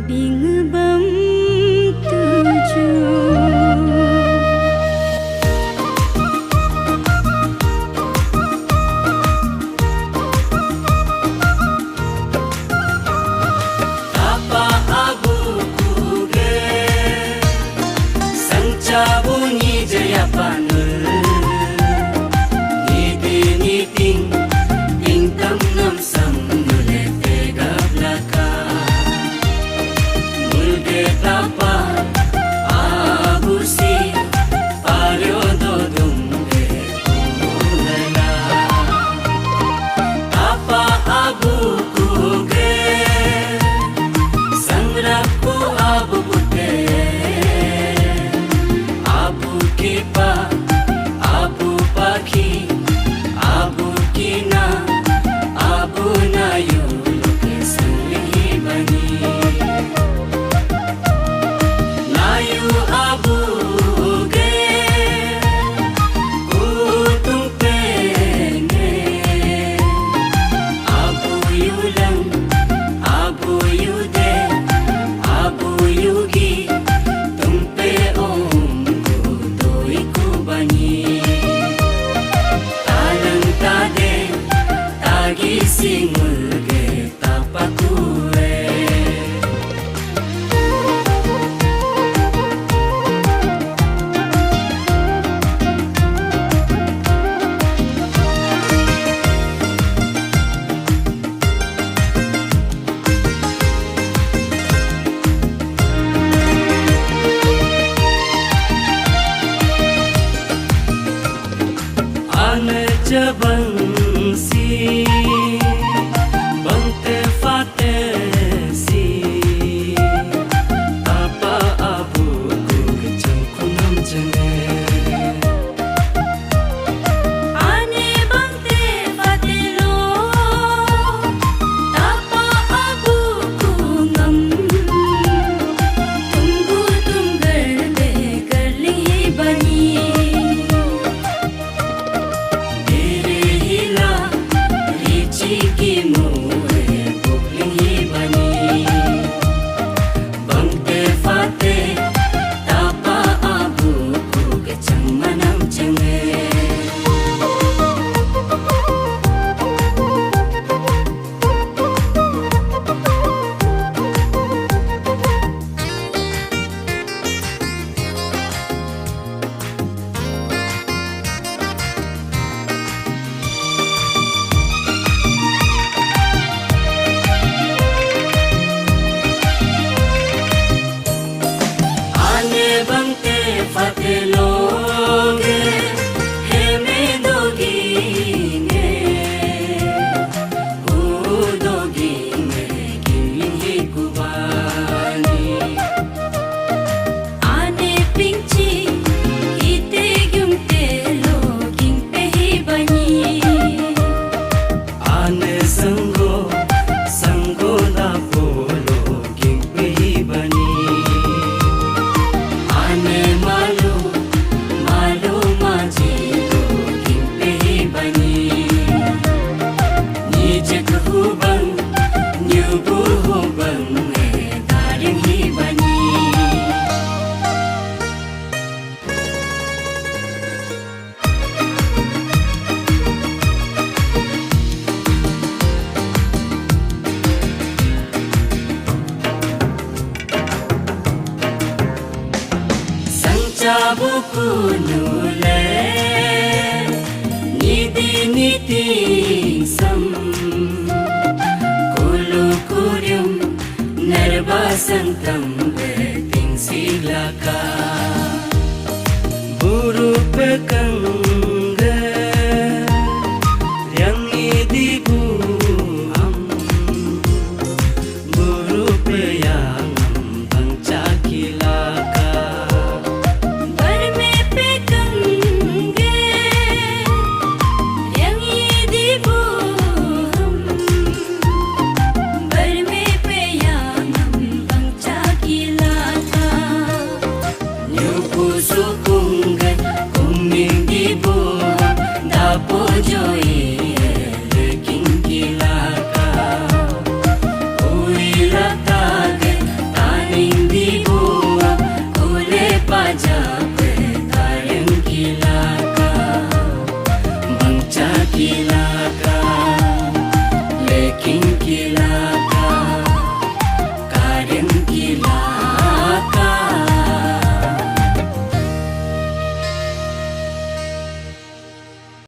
Bing bấm tujuh. Apa abuku ge sanca bunyi jaya panul nidi niting bintang nam sam nule tega blaka mulge tapa abusi palyo dodumge kumulala apa abuku ge sangraku abu pute abu kipa abu pakhi abu kina abu nayu ke sangi bani nayu abu ge kutung penge abu yulang abu yude abu yugi tumpe omku toiku bani talang tade tagi singulge tapakue ane jabangsi bangte fate si apa abuku keceng kunam jene Ane bangte fatelo tapa abuku ngam tunggu tunggal begar lihi bani diri hila rici ki muhe buklingi bani bangte fate tapa abuku keceng manam cenge ane bangte fateloge heme dogine udogine kimlingi kubani Ane pingci ite gyum telo ging pehi bani ane sango sango la polo kimpehi bani ane malu malu majilo kimpehi bani nije kahubang nyubu hubang daring hi bani sanca buku nule nidi niting sam kulu kuryum nerba santam beting silaka buru pekangga yang idi buam buru peyangam bangca kilaka bar me pekangge yang idi buham bar me peyangam bangca kilaka nyupu sukungga kuming ibu kilaka